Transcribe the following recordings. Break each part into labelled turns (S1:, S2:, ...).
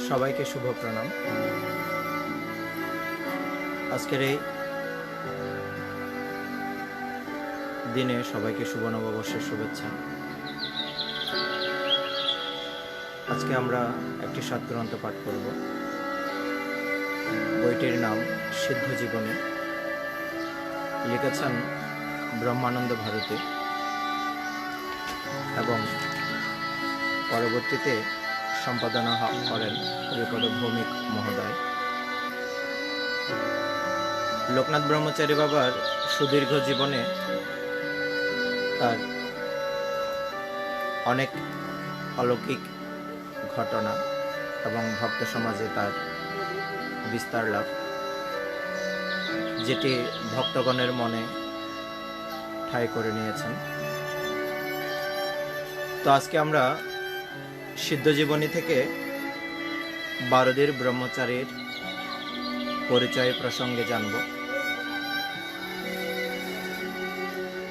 S1: সবাইকে শুভ প্রণাম। আজকের এই দিনে সবাইকে শুভ নববর্ষের শুভেচ্ছা। আজকে আমরা একটি সৎগ্রন্থ পাঠ করব। বইটির নাম সিদ্ধ জীবনী। লিখেছেন ব্রহ্মানন্দ ভারতী এবং পরবর্তীতে সম্পাদনা করেন হরিপদ ভৌমিক মহোদয়। লোকনাথ ব্রহ্মচারী বাবার সুদীর্ঘ জীবনে তার অনেক অলৌকিক ঘটনা এবং ভক্ত সমাজে তার বিস্তার লাভ, যেটি ভক্তগণের মনে ঠাঁই করে নিয়েছেন। তো আজকে আমরা সিদ্ধ জীবনী থেকে বারদীর ব্রহ্মচারীর পরিচয় প্রসঙ্গে জানব।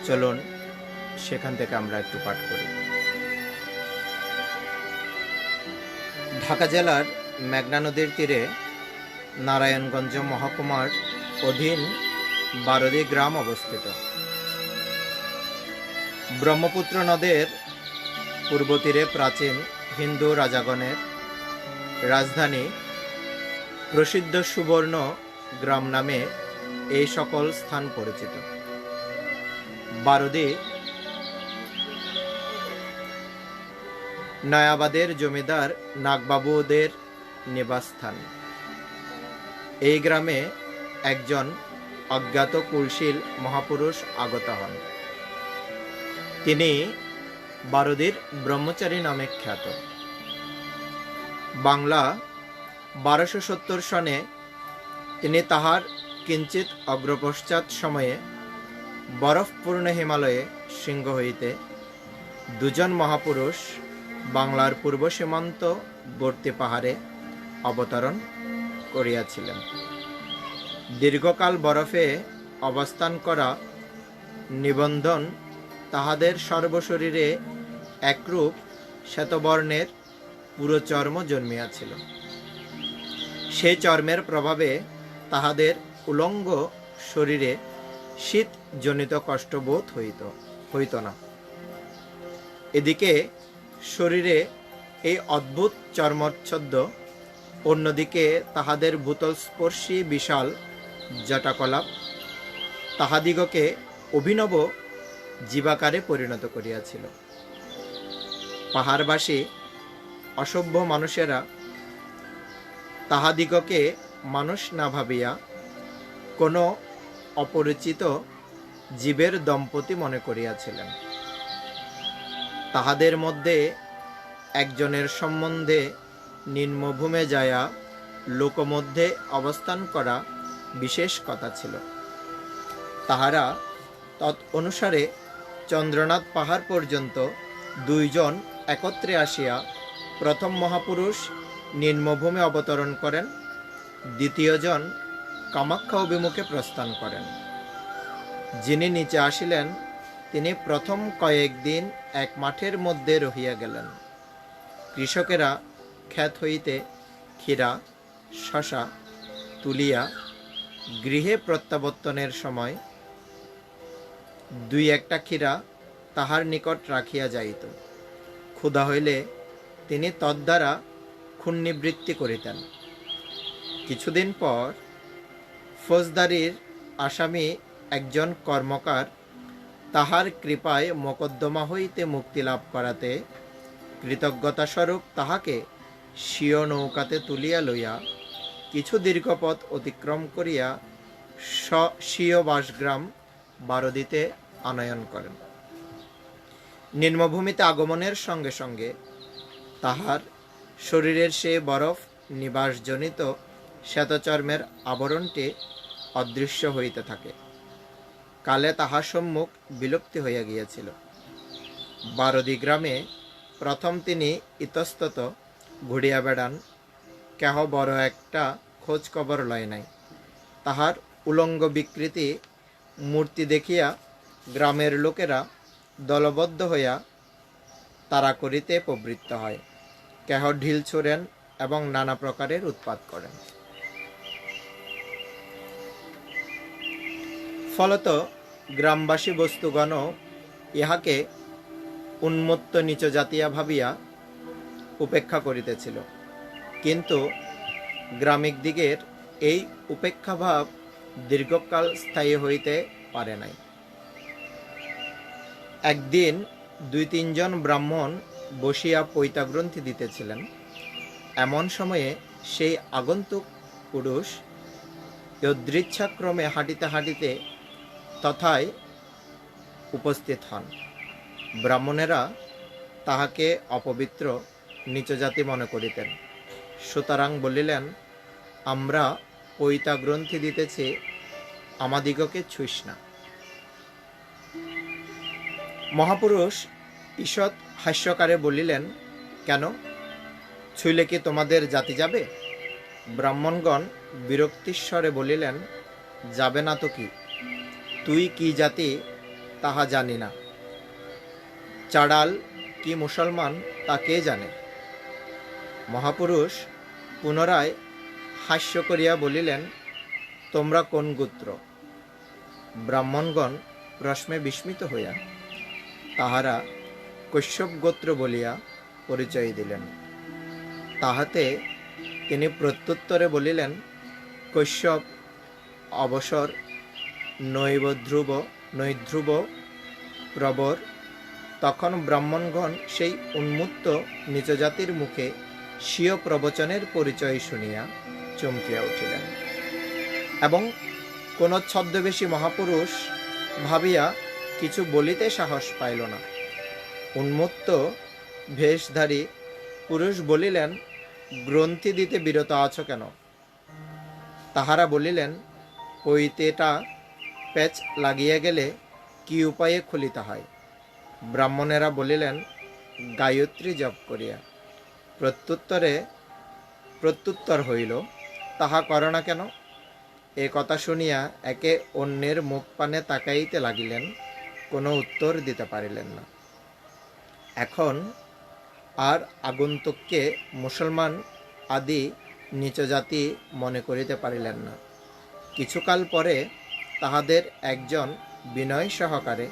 S1: চলুন সেখান থেকে আমরা একটু পাঠ করি। ঢাকা জেলার মেঘনা নদীর তীরে নারায়ণগঞ্জ মহকুমার অধীন বারদী গ্রাম অবস্থিত। ব্রহ্মপুত্র নদের পূর্ব তীরে প্রাচীন হিন্দু রাজাগণের রাজধানী প্রসিদ্ধ সুবর্ণ গ্রাম নামে এই সকল স্থান পরিচিত। বারদী নয়াবাদের জমিদার নাগবাবুদের নিবাসস্থান। এই গ্রামে একজন অজ্ঞাত কুলশীল মহাপুরুষ আগত হন। তিনি বারদীর ব্রহ্মচারী নামে খ্যাত। বাংলা 1270 সনে তিনি তাহার কিঞ্চিত অগ্রপশ্চাৎ সময়ে বরফপূর্ণ হিমালয়ে শৃঙ্গ হইতে দুজন মহাপুরুষ বাংলার পূর্ব সীমান্তবর্তী পাহাড়ে অবতরণ করিয়াছিলেন। দীর্ঘকাল বরফে অবস্থান করা নিবন্ধন তাহাদের সর্বশরীরে একরূপ শ্বেতবর্ণের পুরো চর্ম জন্মিয়াছিল। সেই চর্মের প্রভাবে তাহাদের উলঙ্গ শরীরে শীত জনিত কষ্টবোধ হইত না। এদিকে শরীরে এই অদ্ভুত চর্মচ্ছদ্য, অন্যদিকে তাহাদের ভূতলস্পর্শী বিশাল জটাকলাপ তাহাদিগকে অভিনব জীবাকারে পরিণত করিয়াছিল। পাহাড়বাসী অসভ্য মানুষেরা তাহাদিগকে মানুষ না ভাবিয়া কোনো অপরিচিত জীবের দম্পতি মনে করিয়াছিলেন। তাহাদের মধ্যে একজনের সম্বন্ধে নিম্নভূমে যায়া লোকমধ্যে অবস্থান করা বিশেষ কথা ছিল। তাহারা তৎ অনুসারে চন্দ্রনাথ পাহাড় পর্যন্ত দুইজন একত্রে আসিয়া প্রথম মহাপুরুষ নিম্নভূমে অবতরণ করেন, দ্বিতীয়জন কামাখ্যা অভিমুখে প্রস্থান করেন। যিনি নিচে আসিলেন তিনি প্রথম কয়েকদিন এক মাঠের মধ্যে রহিয়া গেলেন। কৃষকেরা ক্ষেত হইতে ক্ষীরা শশা তুলিয়া গৃহে প্রত্যাবর্তনের সময় দুই একটা ক্ষীরা তাহার নিকট রাখিয়া যাইত। ক্ষুধা হইলে তিনি তদ্বারা ক্ষুণ্ণিবৃত্তি করিতেন। কিছুদিন পর ফৌজদারির আসামি একজন কর্মকার তাহার কৃপায় মোকদ্দমা হইতে মুক্তি লাভ করাতে কৃতজ্ঞতাস্বরূপ তাহাকে স্বীয় নৌকাতে তুলিয়া লইয়া কিছু দীর্ঘপথ অতিক্রম করিয়া স্বীয় বাসগ্রাম বারদীতে আনয়ন করেন। নিম্নভূমিতে আগমনের সঙ্গে সঙ্গে তাহার শরীরের সে বরফ নিবাসজনিত শ্বেতচর্মের আবরণটি অদৃশ্য হইতে থাকে। কালে তাহার সম্মুখ বিলুপ্তি হইয়া গিয়াছিল। বারদী গ্রামে প্রথম তিনি ইতস্তত ঘুরিয়া বেড়ান, কেহ বড় একটা খোঁজ খবর লয় নাই। তাহার উলঙ্গ বিকৃতি মূর্তি দেখিয়া গ্রামের লোকেরা দলবদ্ধ হইয়া তাড়া করিতে প্রবৃত্ত হয়। কেহ ঢিল ছোড়েন, এবং নানা প্রকারের উৎপাত করেন। ফলত গ্রামবাসী বস্তুগণ ইহাকে উন্মত্ত নীচ জাতিয়া ভাবিয়া উপেক্ষা করিতেছিল, কিন্তু গ্রামিক দিগের এই উপেক্ষাভাব দীর্ঘকাল স্থায়ী হইতে পারে নাই। একদিন 2-3 জন ব্রাহ্মণ বসিয়া পৈতাগ্রন্থি দিতেছিলেন। এমন সময়ে সেই আগন্তুক পুরুষ যদৃচ্ছাক্রমে হাঁটিতে হাঁটিতে তথায় উপস্থিত হন। ব্রাহ্মণেরা তাহাকে অপবিত্র নীচজাতি মনে করিতেন, সুতরাং বলিলেন, আমরা পৈতাগ্রন্থি দিতেছি, আমাদিগকে ছুঁইস না। মহাপুরুষ ঈষৎ হাস্যকারে বলিলেন, কেন, ছুঁইলে কি তোমাদের জাতি যাবে? ব্রাহ্মণগণ বিরক্তিস্বরে বলিলেন, যাবে না তো কি, তুই কি জাতি তাহা জানি না, চাড়াল কি মুসলমান তা কে জানে। মহাপুরুষ পুনরায় হাস্য করিয়া বলিলেন, তোমরা কোন গোত্র? ব্রাহ্মণগণ প্রশ্নে বিস্মিত হইয়া তাহারা কশ্যপ গোত্র বলিয়া পরিচয় দিলেন। তাহাতে তিনি প্রত্যুত্তরে বলিলেন, কশ্যপ অবসর নৈধ্রুব প্রবর। তখন ব্রাহ্মণগণ সেই উন্মত্ত নীচজাতির মুখে স্বীয় প্রবচনের পরিচয় শুনিয়া চমকিয়া উঠিলেন এবং কোন ছদ্মবেশী মহাপুরুষ ভাবিয়া কিছু বলিতে সাহস পাইল না। উন্মত্ত বেশধারী পুরুষ বলিলেন, গ্রন্থি দিতে বিরত আছো কেন? তাহারা বলিলেন, পৈতেটা প্যাচ লাগিয়া গেলে কি উপায়ে খুলিতে হয়? ব্রাহ্মণেরা বলিলেন, গায়ত্রী জপ করিয়া। প্রত্যুত্তর হইল, তাহা করো না কেন? এ কথা শুনিয়া একে অন্যের মুখ পানে তাকাইতে লাগিলেন, কোনো উত্তর দিতে পারিলেন না। এখন আর আগন্তুককে মুসলমান আদি নীচজাতি মনে করিতে পারিলেন না। কিছুকাল পরে তাহাদের একজন বিনয় সহকারে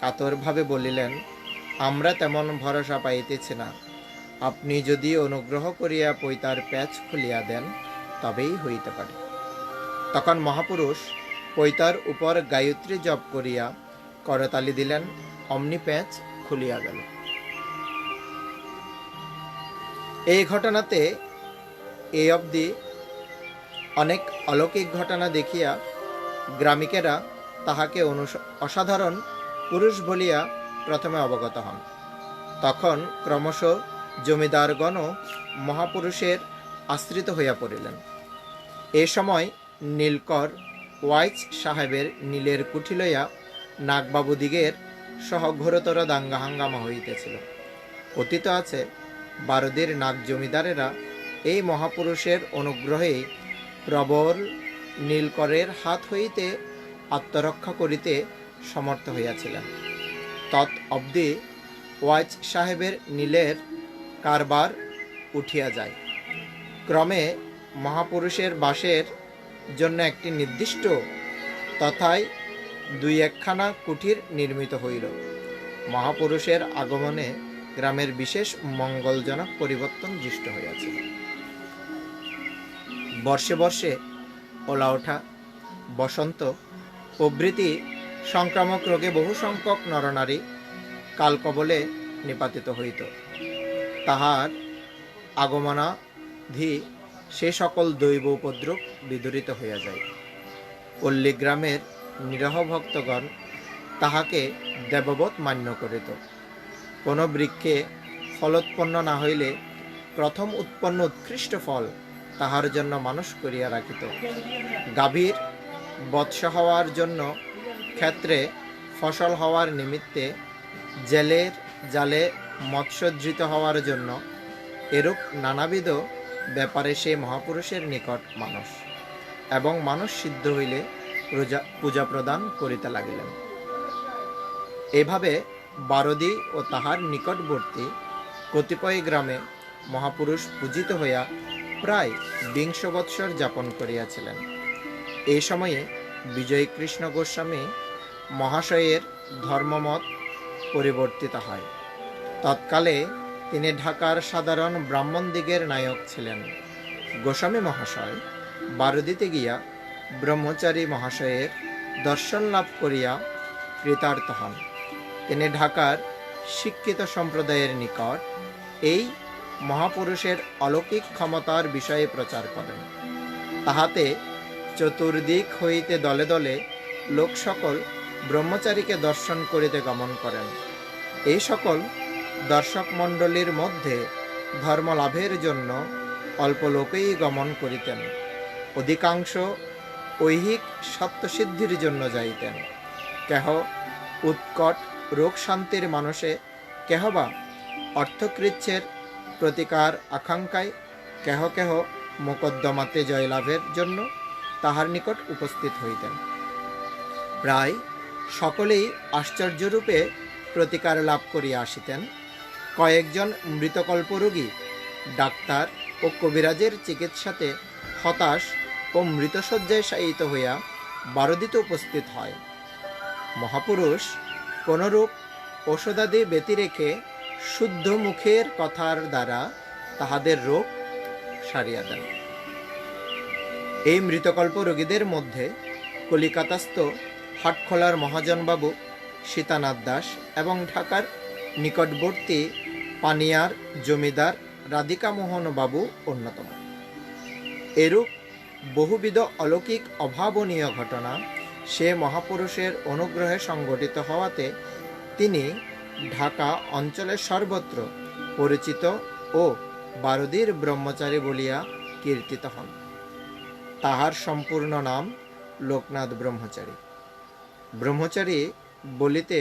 S1: কাতরভাবে বলিলেন, আমরা তেমন ভরসা পাইতেছি না, আপনি যদি অনুগ্রহ করিয়া পৈতার প্যাচ খুলিয়া দেন তবেই হইতে পারে। তখন মহাপুরুষ পৈতার উপর গায়ত্রী জপ করিয়া করতালি দিলেন, অমনি প্যাচ খুলিয়া গেল। এই ঘটনাতে এই অবধি অনেক অলৌকিক ঘটনা দেখিয়া গ্রামিকেরা তাহাকে অসাধারণ পুরুষ বলিয়া প্রথমে অবগত হন। তখন ক্রমশ জমিদারগণও মহাপুরুষের আশ্রিত হইয়া পড়িলেন। এ সময় নীলকর ওয়াইজ সাহেবের নীলের কুঠি লইয়া নাগবাবুদিগের সহ ঘোরতর দাঙ্গা হাঙ্গামা হইতেছিল। কথিত আছে, বারদির নাগ জমিদারেরা এই মহাপুরুষের অনুগ্রহে প্রবল নীলকরের হাত হইতে আত্মরক্ষা করিতে সমর্থ হইয়াছিলেন। তৎ অবধি ওয়াইজ সাহেবের নীলের কারবার উঠিয়া যায়। ক্রমে মহাপুরুষের বাসের জন্য একটি নির্দিষ্ট তথায় 2-1খানা কুঠির নির্মিত হইল। মহাপুরুষের আগমনে গ্রামের বিশেষ মঙ্গলজনক পরিবর্তন দৃষ্ট হইয়াছিল। বর্ষে বর্ষে ওলা ওঠা, বসন্ত প্রভৃতি সংক্রামক রোগে বহু সংখ্যক নরনারী কালকবলে নিপাতিত হইত। তাহার আগমনাধি সে সকল দৈব উপদ্রব বিদূরিত হইয়া যায়। পল্লীগ্রামের নিরহ ভক্তগণ তাহাকে দেববৎ মান্য করিত। কোনো বৃক্ষে ফলোৎপন্ন না হইলে প্রথম উৎপন্ন উৎকৃষ্ট ফল তাহার জন্য মানুষ করিয়া রাখিত। গাভীর বৎস হওয়ার জন্য, ক্ষেত্রে ফসল হওয়ার নিমিত্তে, জেলের জালে মৎস্যধৃত হওয়ার জন্য, এরূপ নানাবিধ ব্যাপারে সেই মহাপুরুষের নিকট মানুষ এবং মানুষ সিদ্ধ হইলে পূজা প্রদান করিতে লাগিলেন। এভাবে বারদি ও তাহার নিকটবর্তী কতিপয় গ্রামে মহাপুরুষ পূজিত হইয়া প্রায় 20 বৎসর যাপন করিয়াছিলেন। এই সময়ে বিজয় কৃষ্ণ গোস্বামী মহাশয়ের ধর্মমত পরিবর্তিত হয়। তৎকালে তিনি ঢাকার সাধারণ ব্রাহ্মণদিগের নায়ক ছিলেন। গোস্বামী মহাশয় বারুদিতে গিয়া ব্রহ্মচারী মহাশয়ের দর্শন লাভ করিয়া কৃতার্থ হন। তিনি ঢাকার শিক্ষিত সম্প্রদায়ের নিকট এই মহাপুরুষের অলৌকিক ক্ষমতার বিষয়ে প্রচার করেন। তাহাতে চতুর্দিক হইতে দলে দলে লোক সকল ব্রহ্মচারীকে দর্শন করিতে গমন করেন। এই সকল দর্শক মণ্ডলীর মধ্যে ধর্মলাভের জন্য অল্প লোকেই গমন করিতেন, অধিকাংশ ঐহিক সত্যসিদ্ধির জন্য যাইতেন। কেহ উৎকট রোগ শান্তির মানুষে, কেহ বা অর্থকৃচ্ছের প্রতিকার আকাঙ্ক্ষায়, কেহ কেহ মোকদ্দমাতে জয়লাভের জন্য তাহার নিকট উপস্থিত হইতেন। প্রায় সকলেই আশ্চর্যরূপে প্রতিকার লাভ করিয়া আসিতেন। কয়েকজন মৃতকল্প রোগী ডাক্তার ও কবিরাজের চিকিৎসাতে হতাশ ও মৃতশয্যায় শায়িত হইয়া বারুদিতে উপস্থিত হয়। মহাপুরুষ কোনরূপ ঔষধাদি ব্যতি রেখে শুদ্ধ মুখের কথার দ্বারা তাহাদের রোগ সারিয়া দেন। এই মৃতকল্প রোগীদের মধ্যে কলিকাতাস্থ হাটখোলার মহাজনবাবু সীতানাথ দাস এবং ঢাকার নিকটবর্তী পানিয়ার জমিদার রাধিকামোহন বাবু অন্যতম। এরূপ বহুবিধ অলৌকিক অভাবনীয় ঘটনা সে মহাপুরুষের অনুগ্রহে সংঘটিত হওয়াতে তিনি ঢাকা অঞ্চলের সর্বত্র পরিচিত ও বারুদির ব্রহ্মচারী বলিয়া কীর্তিত হন। তাহার সম্পূর্ণ নাম লোকনাথ ব্রহ্মচারী। ব্রহ্মচারী বলিতে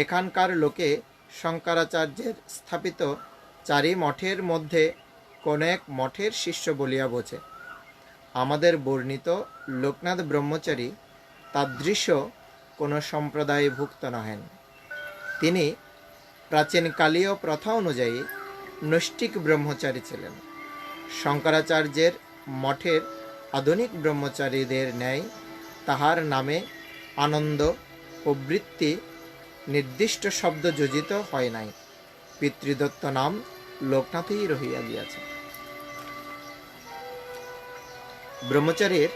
S1: এখানকার লোকে শঙ্করাচার্যের স্থাপিত 4 মঠের মধ্যে কোন এক মঠের শিষ্য বলিয়া বোঝে। আমাদের বর্ণিত লোকনাথ ব্রহ্মচারী তাদৃশ্য কোন সম্প্রদায়ভুক্ত নহেন। তিনি প্রাচীনকালীয় প্রথা অনুযায়ী নৈষ্ঠিক ব্রহ্মচারী ছিলেন। শঙ্করাচার্যের মঠের আধুনিক ব্রহ্মচারীদের ন্যায় তাহার নামে আনন্দ ও বৃত্তি নির্দিষ্ট শব্দ যোজিত হয় নাই। পিতৃদত্ত নাম লোকনাথই রহিয়া গিয়াছে। ব্রহ্মচারীর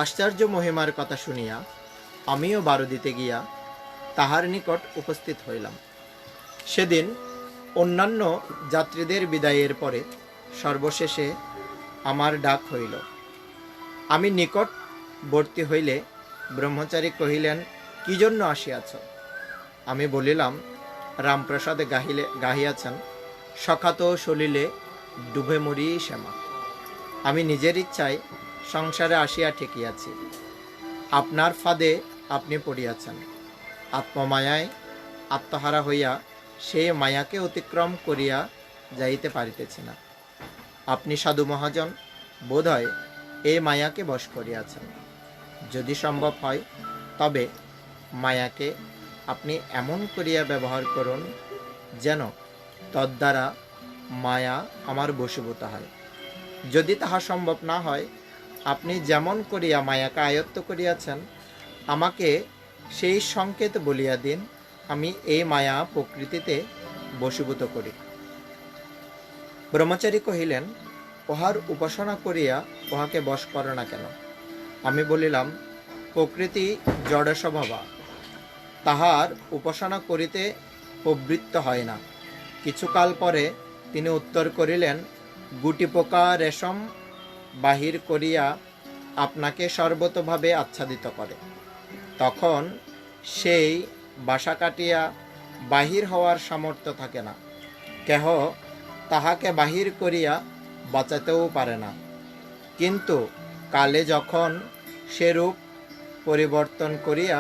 S1: আশ্চর্য মহিমার কথা শুনিয়া আমিও বারুদিতে গিয়া তাহার নিকট উপস্থিত হইলাম। সেদিন অন্যান্য যাত্রীদের বিদায়ের পরে সর্বশেষে আমার ডাক হইল। আমি নিকটবর্তী হইলে ব্রহ্মচারী কহিলেন, কি জন্য আসিয়াছ? আমি বলিলাম, রামপ্রসাদ গাহিয়াছেন, সখাত সলিলে ডুবে মরি শ্যামা। আমি নিজের ইচ্ছায় সংসারে আসিয়া ঠেকিয়াছি। আপনার ফাঁদে আপনি পড়িয়াছেন। আত্মমায়ায় আত্মহারা হইয়া সেই মায়াকে অতিক্রম করিয়া যাইতে পারিতেছি না। আপনি সাধু মহাজন বোধ হয় এই মায়াকে বশ করিয়াছেন। যদি সম্ভব হয় তবে মায়াকে আপনি এমন করিয়া ব্যবহার করুন যেন তদ্বারা মায়া আমার বশীভূত হয়। যদি তাহা সম্ভব না হয়, আপনি যেমন করিয়া মায়াকে আয়ত্ত করিয়াছেন, আমাকে সেই সংকেত বলিয়া দিন, আমি এই মায়া প্রকৃতিতে বশীভূত করি। ব্রহ্মচারী কহিলেন, উহার উপাসনা করিয়া উহাকে বশ করো না কেন? আমি বলিলাম, প্রকৃতি জড় স্বভাবা, তাহার উপাসনা করিতে প্রবৃত্ত হয় না। কিছুকাল পরে তিনি উত্তর করিলেন, গুটি পোকা রেশম বাহির করিয়া আপনাকে সর্বতভাবে আচ্ছাদিত করে। তখন সেই বাসা কাটিয়া বাহির হওয়ার সামর্থ্য থাকে না। কেহ তাহাকে বাহির করিয়া বাঁচাতেও পারে না। কিন্তু কালে যখন সে রূপ পরিবর্তন করিয়া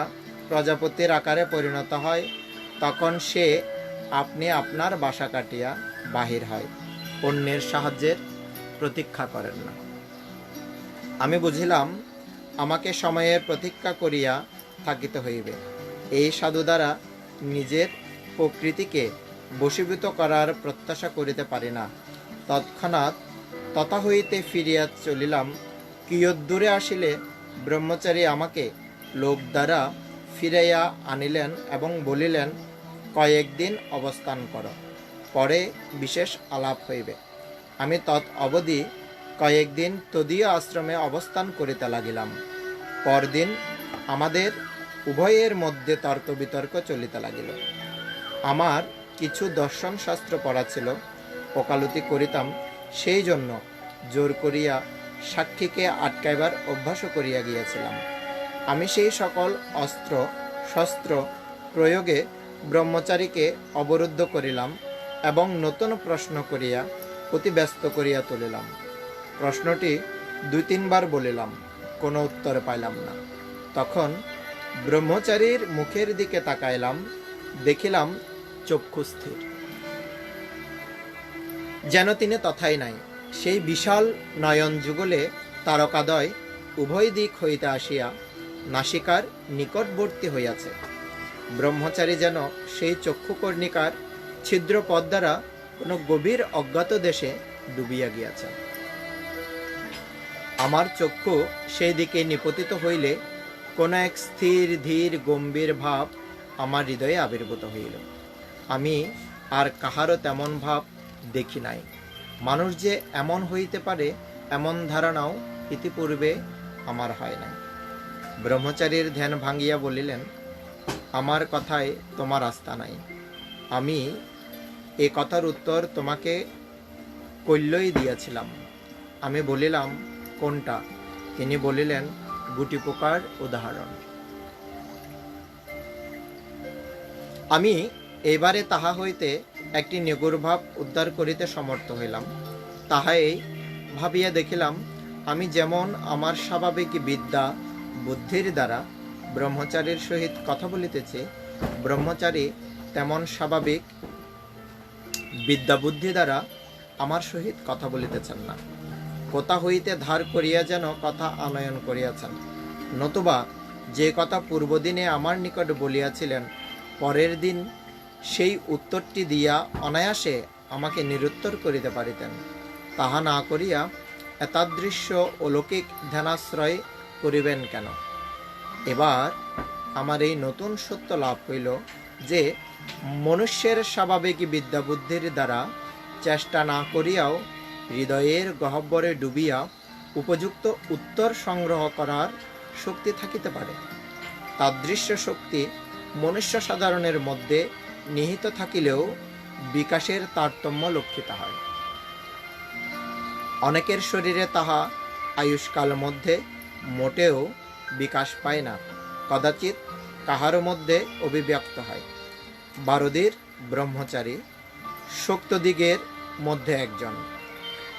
S1: প্রজাপতির আকারে পরিণত হয়, তখন সে আপনি আপনার বাসা কাটিয়া বাহির হয়, অন্যের সাহায্যের প্রতীক্ষা করেন না। আমি বুঝিলাম, আমাকে সময়ের প্রতীক্ষা করিয়া থাকিতে হইবে। এই সাধু দ্বারা নিজের প্রকৃতিকে বশীভূত করার প্রত্যাশা করিতে পারি না। তৎক্ষণাৎ তথা হইতে ফিরিয়া চলিলাম। কিয়দ্দূরে আসিলে ব্রহ্মচারী আমাকে লোক দ্বারা ফিরাইয়া আনিলেন এবং বলিলেন, কয়েকদিন অবস্থান কর, পরে বিশেষ আলাপ হইবে। আমি তৎ অবধি কয়েকদিন তদীয় আশ্রমে অবস্থান করিতে লাগিলাম। পরদিন আমাদের উভয়ের মধ্যে তর্ক বিতর্ক চলিতে লাগিল। আমার কিছু দর্শন শাস্ত্র পড়া ছিল, ওকালতি করিতাম, সেই জন্য জোর করিয়া সাক্ষীকে আটকাইবার অভ্যাসও করিয়া গিয়াছিলাম। আমি সেই সকল অস্ত্র শস্ত্র প্রয়োগে ব্রহ্মচারীকে অবরুদ্ধ করিলাম এবং নতুন প্রশ্ন করিয়া অতি ব্যস্ত করিয়া তুলিলাম। প্রশ্নটি 2-3 বার বলিলাম, কোনো উত্তর পাইলাম না। তখন ব্রহ্মচারীর মুখের দিকে তাকাইলাম, দেখিলাম চক্ষু স্থির, যেন তিনি তথাই নাই। সেই বিশাল নয়ন যুগলে তারকাদয় উভয় দিক হইতে আসিয়া নাসিকার নিকটবর্তী হইয়াছে। ব্রহ্মচারী যেন সেই চক্ষুকর্ণিকার ছিদ্র পথ দ্বারা কোনো গভীর অজ্ঞাত দেশে ডুবিয়া গিয়াছে। আমার চক্ষু সেই দিকে নিপতিত হইলে কোন এক স্থির ধীর গম্ভীর ভাব আমার হৃদয়ে আবির্ভূত হইল। আমি আর কাহারও তেমন ভাব দেখি নাই। মানুষ যে এমন হইতে পারে এমন ধারণাও ইতিপূর্বে আমার হয় নাই। ব্রহ্মচারীর ধ্যান ভাঙ্গিয়া বলিলেন, আমার কথায় তোমার আস্থা নাই। আমি এ কথার উত্তর তোমাকে কল্যই দিয়াছিলাম। আমি বলিলাম, কোনটা? তিনি বলিলেন, গুটি পোকার উদাহরণ। আমি এইবারে তাহা হইতে একটি নিগুড় ভাব উদ্ধার করিতে সমর্থ হইলাম। তাহাই ভাবিয়া দেখিলাম, আমি যেমন আমার স্বাভাবিক বিদ্যা বুদ্ধির দ্বারা ব্রহ্মচারীর সহিত কথা বলিতেছি, ব্রহ্মচারী তেমন স্বাভাবিক বিদ্যা বুদ্ধি দ্বারা আমার সহিত কথা বলিতেছেন না। কোথা হইতে ধার করিয়া যেন কথা আনয়ন করিয়াছেন, নতুবা যে কথা পূর্বদিনে আমার নিকট বলিয়াছিলেন, পরের দিন সেই উত্তরটি দিয়া অনায়াসে আমাকে নিরুত্তর করিতে পারিতেন। তাহা না করিয়া এতাদৃশ্য অলৌকিক ধ্যানাশ্রয় করিবেন কেন? এবার আমার এই নতুন সত্য লাভ হইল যে মনুষ্যের স্বাভাবিক বিদ্যা বুদ্ধির দ্বারা চেষ্টা না করিয়াও হৃদয়ের গহ্বরে ডুবিয়া উপযুক্ত উত্তর সংগ্রহ করার শক্তি থাকিতে পারে। তাদৃশ্য শক্তি মনুষ্য সাধারণের মধ্যে নিহিত থাকিলেও বিকাশের তারতম্য লক্ষিত হয়। অনেকের শরীরে তাহা আয়ুষ্কাল মধ্যে মোটেও বিকাশ পায় না, কদাচিৎ কাহার মধ্যে অভিব্যক্ত হয়। বারদির ব্রহ্মচারী শক্তদিগের মধ্যে একজন।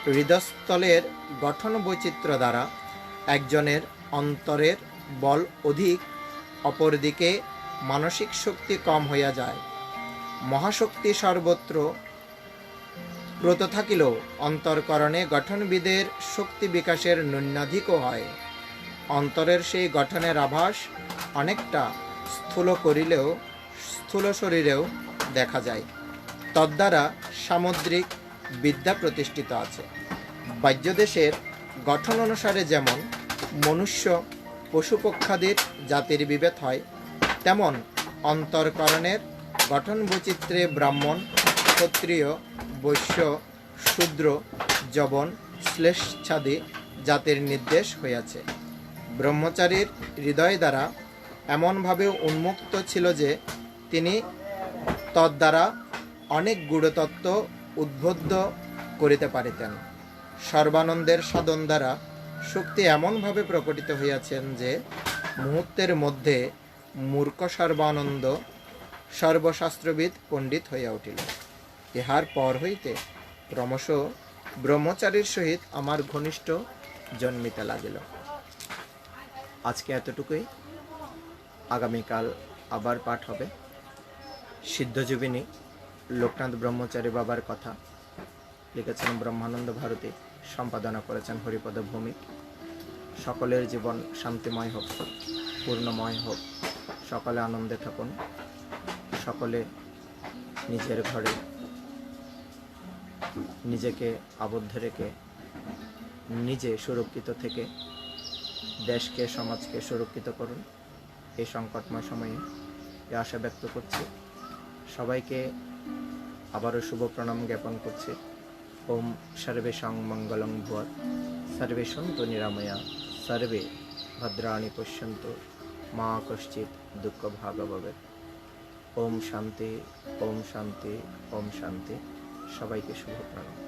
S1: হৃদয়স্থলের গঠন বৈচিত্র্য দ্বারা একজনের অন্তরের বল অধিক, অপরদিকে মানসিক শক্তি কম হইয়া যায়। মহাশক্তি সর্বত্র ব্রত থাকিলেও অন্তরকরণে গঠনবিদের শক্তি বিকাশের ন্যূনাধিকও হয়। অন্তরের সেই গঠনের আভাস অনেকটা স্থূল শরীরেও দেখা যায়। তদ্বারা সামুদ্রিক বিদ্যা প্রতিষ্ঠিত আছে। বাহ্যদেশের গঠন অনুসারে যেমন মনুষ্য পশুপক্ষাদির জাতির বিভেদ হয়, তেমন অন্তরকরণের গঠন বৈচিত্র্যে ব্রাহ্মণ, ক্ষত্রিয়, বৈশ্য, শূদ্র, যবন, শ্লেষাদি জাতির নির্দেশ হইয়াছে। ব্রহ্মচারীর হৃদয় দ্বারা এমনভাবে উন্মুক্ত ছিল যে তিনি তদ্বারা অনেক গূঢ়তত্ত্ব উদ্বোধ করিতে পারিতেন। সর্বানন্দের সাধন দ্বারা শক্তি এমনভাবে প্রকটিত হইয়াছেন যে মুহূর্তের মধ্যে মূর্খ সর্বানন্দ সর্বশাস্ত্রবিদ পণ্ডিত হইয়া উঠিল। ইহার পর হইতে ক্রমশ ব্রহ্মচারীর সহিত আমার ঘনিষ্ঠ জন্মিতে লাগিল। আজকে এতটুকুই। আগামীকাল আবার পাঠ হবে সিদ্ধজীবিনী লোকনাথ ব্রহ্মচারী বাবার কথা। লিখেছেন ব্রহ্মানন্দ ভারতী, সম্পাদনা করেছেন হরিপদ ভৌমিক। সকলের জীবন শান্তিময় হোক, পূর্ণময় হোক, সকলে আনন্দে থাকুন, সকলে নিজের ঘরে নিজেকে আবদ্ধ রেখে নিজে সুরক্ষিত থেকে দেশকে সমাজকে সুরক্ষিত করুন এই সংকটময় সময়ে। এই আশা ব্যক্ত করছি। সবাইকে আবারও শুভ প্রণাম জ্ঞাপন করছি। ওম সর্বেষাং মঙ্গলং ভুয়াৎ, সর্বে সন্তু নিরাময়া, সর্বে ভদ্রাণি পশ্যন্তু, মা কশ্চিৎ দুঃখ ভাগ ভবেৎ। ওম শান্তি, ওম শান্তি, ওম শান্তি। সবাইকে শুভ প্রণাম।